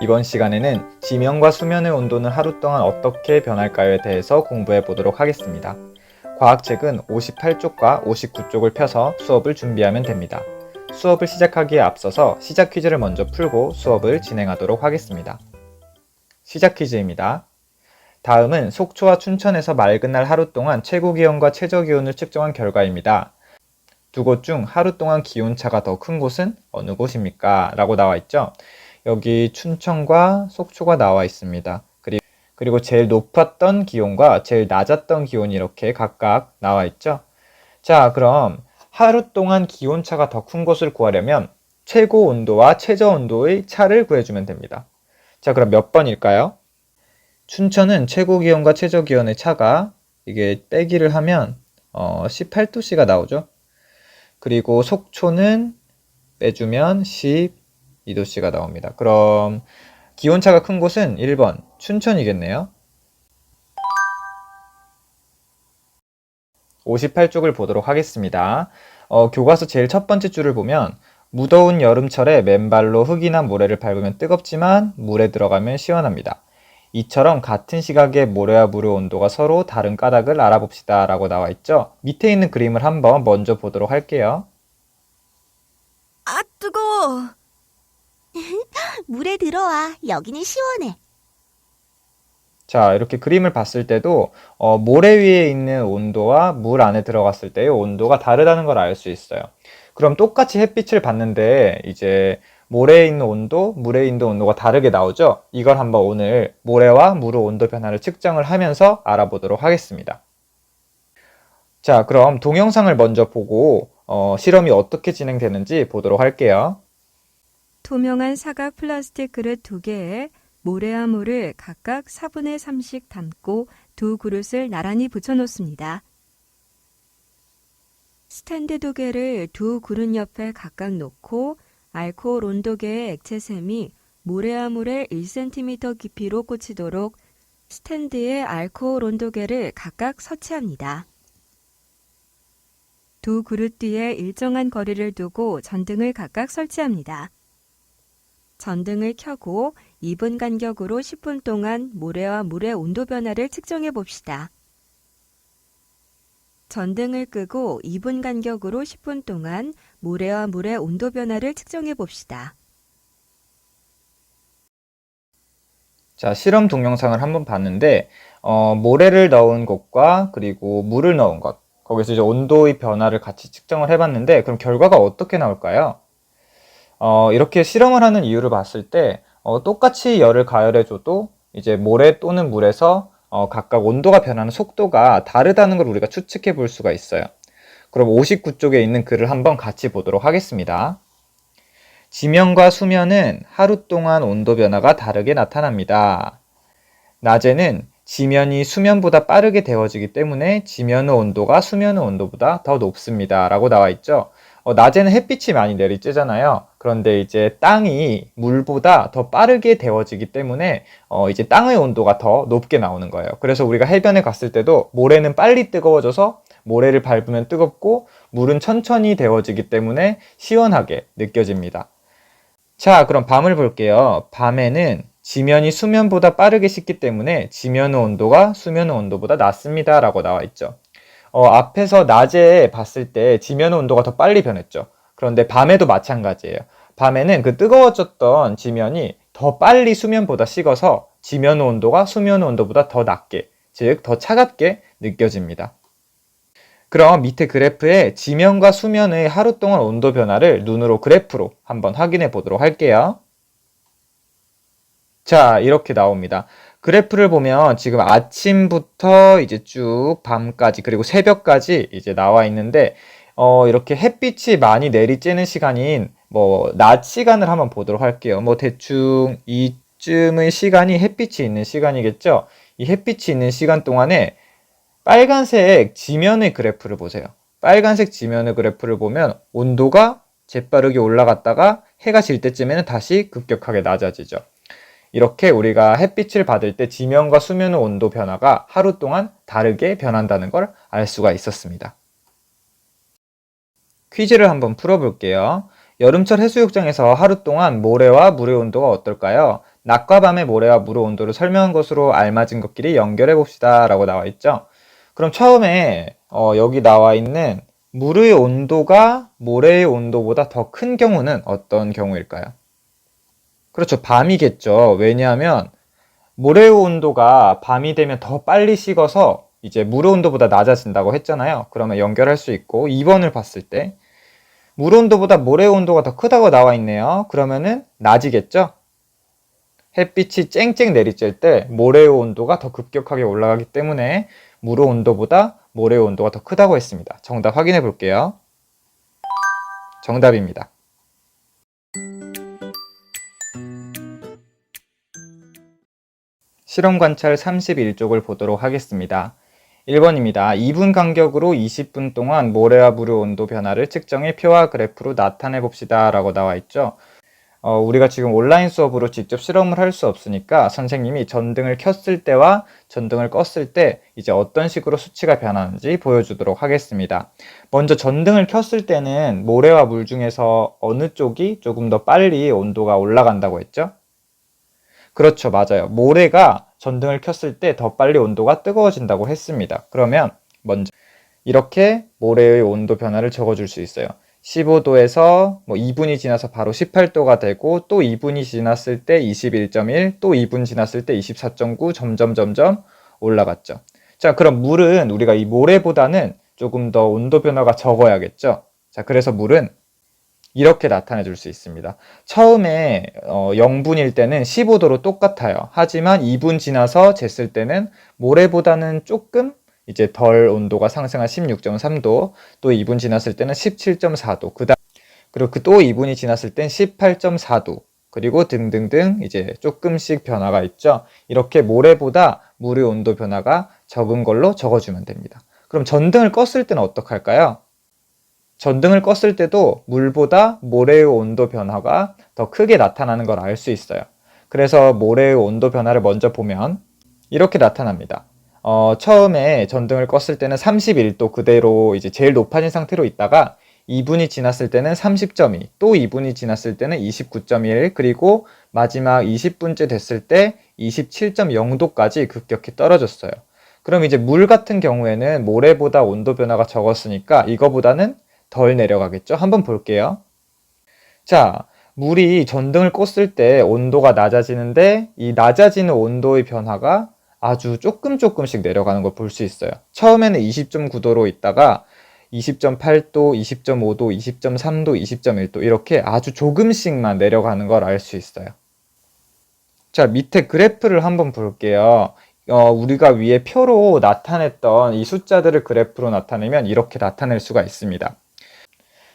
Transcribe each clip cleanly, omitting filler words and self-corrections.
이번 시간에는 지면과 수면의 온도는 하루 동안 어떻게 변할까요에 대해서 공부해 보도록 하겠습니다. 과학책은 58쪽과 59쪽을 펴서 수업을 준비하면 됩니다. 수업을 시작하기에 앞서서 시작 퀴즈를 먼저 풀고 수업을 진행하도록 하겠습니다. 시작 퀴즈입니다. 다음은 속초와 춘천에서 맑은 날 하루 동안 최고 기온과 최저 기온을 측정한 결과입니다. 두 곳 중 하루 동안 기온차가 더 큰 곳은 어느 곳입니까? 라고 나와 있죠. 여기 춘천과 속초가 나와 있습니다. 그리고 제일 높았던 기온과 제일 낮았던 기온이 이렇게 각각 나와 있죠. 자, 그럼 하루 동안 기온차가 더 큰 곳을 구하려면 최고 온도와 최저 온도의 차를 구해주면 됩니다. 자, 그럼 몇 번일까요? 춘천은 최고 기온과 최저 기온의 차가 이게 빼기를 하면 18도씨가 나오죠. 그리고 속초는 빼주면 12도씨가 나옵니다. 그럼 기온차가 큰 곳은 1번 춘천이겠네요. 58쪽을 보도록 하겠습니다. 교과서 제일 첫 번째 줄을 보면 무더운 여름철에 맨발로 흙이나 모래를 밟으면 뜨겁지만 물에 들어가면 시원합니다. 이처럼 같은 시각에 모래와 물의 온도가 서로 다른 까닭을 알아봅시다 라고 나와 있죠. 밑에 있는 그림을 한번 먼저 보도록 할게요. 아, 뜨거워. 물에 들어와. 여기는 시원해. 자, 이렇게 그림을 봤을 때도 모래 위에 있는 온도와 물 안에 들어갔을 때의 온도가 다르다는 걸 알 수 있어요. 그럼 똑같이 햇빛을 봤는데 이제 모래에 있는 온도, 물에 있는 온도가 다르게 나오죠? 이걸 한번 오늘 모래와 물의 온도 변화를 측정을 하면서 알아보도록 하겠습니다. 자, 그럼 동영상을 먼저 보고 실험이 어떻게 진행되는지 보도록 할게요. 투명한 사각 플라스틱 그릇 2개에 모래와 물을 각각 4분의 3씩 담고 두 그릇을 나란히 붙여놓습니다. 스탠드 2개를 두 그릇 옆에 각각 놓고 알코올 온도계의 액체샘이 모래와 물에 1cm 깊이로 꽂히도록 스탠드에 알코올 온도계를 각각 설치합니다. 두 그릇 뒤에 일정한 거리를 두고 전등을 각각 설치합니다. 전등을 켜고 2분 간격으로 10분 동안 모래와 물의 온도 변화를 측정해 봅시다. 전등을 끄고 2분 간격으로 10분 동안 모래와 물의 온도 변화를 측정해 봅시다. 자, 실험 동영상을 한번 봤는데 모래를 넣은 곳과 그리고 물을 넣은 것, 거기서 이제 온도의 변화를 같이 측정을 해봤는데 그럼 결과가 어떻게 나올까요? 이렇게 실험을 하는 이유를 봤을 때 똑같이 열을 가열해줘도 이제 모래 또는 물에서 각각 온도가 변하는 속도가 다르다는 걸 우리가 추측해 볼 수가 있어요. 그럼 59쪽에 있는 글을 한번 같이 보도록 하겠습니다. 지면과 수면은 하루 동안 온도 변화가 다르게 나타납니다. 낮에는 지면이 수면보다 빠르게 데워지기 때문에 지면의 온도가 수면의 온도보다 더 높습니다. 라고 나와 있죠. 낮에는 햇빛이 많이 내리쬐잖아요. 그런데 이제 땅이 물보다 더 빠르게 데워지기 때문에 이제 땅의 온도가 더 높게 나오는 거예요. 그래서 우리가 해변에 갔을 때도 모래는 빨리 뜨거워져서 모래를 밟으면 뜨겁고 물은 천천히 데워지기 때문에 시원하게 느껴집니다. 자, 그럼 밤을 볼게요. 밤에는 지면이 수면보다 빠르게 식기 때문에 지면의 온도가 수면의 온도보다 낮습니다. 라고 나와 있죠. 앞에서 낮에 봤을 때 지면의 온도가 더 빨리 변했죠. 그런데 밤에도 마찬가지예요. 밤에는 그 뜨거워졌던 지면이 더 빨리 수면보다 식어서 지면의 온도가 수면의 온도보다 더 낮게, 즉 더 차갑게 느껴집니다. 그럼 밑에 그래프에 지면과 수면의 하루 동안 온도 변화를 눈으로 그래프로 한번 확인해 보도록 할게요. 자, 이렇게 나옵니다. 그래프를 보면 지금 아침부터 이제 쭉 밤까지 그리고 새벽까지 이제 나와 있는데 이렇게 햇빛이 많이 내리쬐는 시간인 낮 시간을 한번 보도록 할게요. 대충 이쯤의 시간이 햇빛이 있는 시간이겠죠. 이 햇빛이 있는 시간 동안에 빨간색 지면의 그래프를 보세요. 빨간색 지면의 그래프를 보면 온도가 재빠르게 올라갔다가 해가 질 때쯤에는 다시 급격하게 낮아지죠. 이렇게 우리가 햇빛을 받을 때 지면과 수면의 온도 변화가 하루 동안 다르게 변한다는 걸 알 수가 있었습니다. 퀴즈를 한번 풀어볼게요. 여름철 해수욕장에서 하루 동안 모래와 물의 온도가 어떨까요? 낮과 밤의 모래와 물의 온도를 설명한 것으로 알맞은 것끼리 연결해 봅시다 라고 나와 있죠. 그럼 처음에 여기 나와 있는 물의 온도가 모래의 온도보다 더 큰 경우는 어떤 경우일까요? 그렇죠. 밤이겠죠. 왜냐하면 모래의 온도가 밤이 되면 더 빨리 식어서 이제 물의 온도보다 낮아진다고 했잖아요. 그러면 연결할 수 있고 2번을 봤을 때 물 온도보다 모래의 온도가 더 크다고 나와 있네요. 그러면은 낮이겠죠? 햇빛이 쨍쨍 내리쬐 때 모래의 온도가 더 급격하게 올라가기 때문에 물의 온도보다 모래의 온도가 더 크다고 했습니다. 정답 확인해 볼게요. 정답입니다. 실험 관찰 31쪽을 보도록 하겠습니다. 1번입니다. 2분 간격으로 20분 동안 모래와 물의 온도 변화를 측정해 표와 그래프로 나타내 봅시다 라고 나와 있죠. 우리가 지금 온라인 수업으로 직접 실험을 할 수 없으니까 선생님이 전등을 켰을 때와 전등을 껐을 때 이제 어떤 식으로 수치가 변하는지 보여주도록 하겠습니다. 먼저 전등을 켰을 때는 모래와 물 중에서 어느 쪽이 조금 더 빨리 온도가 올라간다고 했죠? 그렇죠, 맞아요. 모래가 전등을 켰을 때 더 빨리 온도가 뜨거워진다고 했습니다. 그러면 먼저 이렇게 모래의 온도 변화를 적어줄 수 있어요. 15도에서 2분이 지나서 바로 18도가 되고 또 2분이 지났을 때 21.1, 또 2분 지났을 때 24.9 점점 올라갔죠. 자, 그럼 물은 우리가 이 모래보다는 조금 더 온도 변화가 적어야겠죠. 자, 그래서 물은 이렇게 나타내 줄 수 있습니다. 처음에 0분일 때는 15도로 똑같아요. 하지만 2분 지나서 쟀을 때는 모래보다는 조금 이제 덜 온도가 상승한 16.3도, 또 2분 지났을 때는 17.4도, 그리고 또 2분이 지났을 땐 18.4도, 그리고 등등등 이제 조금씩 변화가 있죠. 이렇게 모래보다 물의 온도 변화가 적은 걸로 적어주면 됩니다. 그럼 전등을 껐을 때는 어떻게 할까요? 전등을 껐을 때도 물보다 모래의 온도 변화가 더 크게 나타나는 걸 알 수 있어요. 그래서 모래의 온도 변화를 먼저 보면 이렇게 나타납니다. 처음에 전등을 껐을 때는 31도 그대로 이제 제일 높아진 상태로 있다가 2분이 지났을 때는 30.2, 또 2분이 지났을 때는 29.1, 그리고 마지막 20분째 됐을 때 27.0도까지 급격히 떨어졌어요. 그럼 이제 물 같은 경우에는 모래보다 온도 변화가 적었으니까 이거보다는 덜 내려가겠죠? 한번 볼게요. 자, 물이 전등을 껐을 때 온도가 낮아지는데 이 낮아지는 온도의 변화가 아주 조금씩 내려가는 걸 볼 수 있어요. 처음에는 20.9도로 있다가 20.8도, 20.5도, 20.3도, 20.1도 이렇게 아주 조금씩만 내려가는 걸 알 수 있어요. 자, 밑에 그래프를 한번 볼게요. 우리가 위에 표로 나타냈던 이 숫자들을 그래프로 나타내면 이렇게 나타낼 수가 있습니다.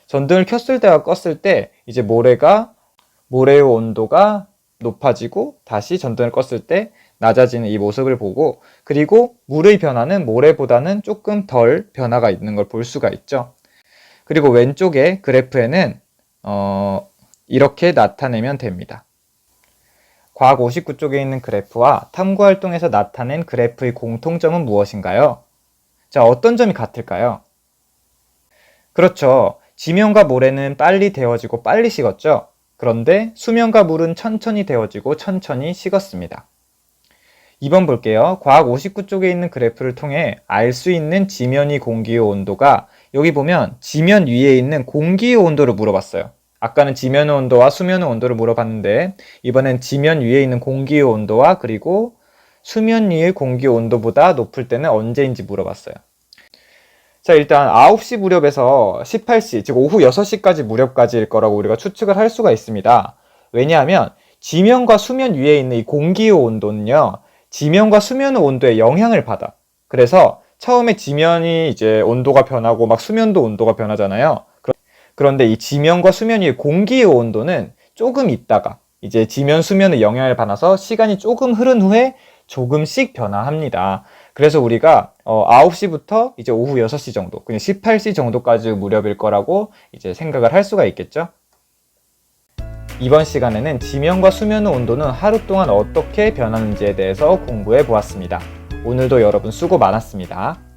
전등을 켰을 때와 껐을 때 이제 모래의 온도가 높아지고 다시 전등을 껐을 때 낮아지는 이 모습을 보고, 그리고 물의 변화는 모래보다는 조금 덜 변화가 있는 걸 볼 수가 있죠. 그리고 왼쪽에 그래프에는 이렇게 나타내면 됩니다. 과학 59쪽에 있는 그래프와 탐구활동에서 나타낸 그래프의 공통점은 무엇인가요? 자, 어떤 점이 같을까요? 그렇죠. 지면과 모래는 빨리 데워지고 빨리 식었죠. 그런데 수면과 물은 천천히 데워지고 천천히 식었습니다. 2번 볼게요. 과학 59쪽에 있는 그래프를 통해 알 수 있는 지면의 공기의 온도가, 여기 보면 지면 위에 있는 공기의 온도를 물어봤어요. 아까는 지면의 온도와 수면의 온도를 물어봤는데 이번엔 지면 위에 있는 공기의 온도와 그리고 수면 위의 공기의 온도보다 높을 때는 언제인지 물어봤어요. 자, 일단 9시 무렵에서 18시, 즉 오후 6시까지 무렵까지일 거라고 우리가 추측을 할 수가 있습니다. 왜냐하면 지면과 수면 위에 있는 이 공기의 온도는요, 지면과 수면의 온도에 영향을 받아. 그래서 처음에 지면이 이제 온도가 변하고 막 수면도 온도가 변하잖아요. 그런데 이 지면과 수면 위의 공기의 온도는 조금 있다가 이제 지면, 수면의 영향을 받아서 시간이 조금 흐른 후에 조금씩 변화합니다. 그래서 우리가 9시부터 이제 오후 6시 정도, 그냥 18시 정도까지 무렵일 거라고 이제 생각을 할 수가 있겠죠. 이번 시간에는 지면과 수면의 온도는 하루 동안 어떻게 변하는지에 대해서 공부해 보았습니다. 오늘도 여러분 수고 많았습니다.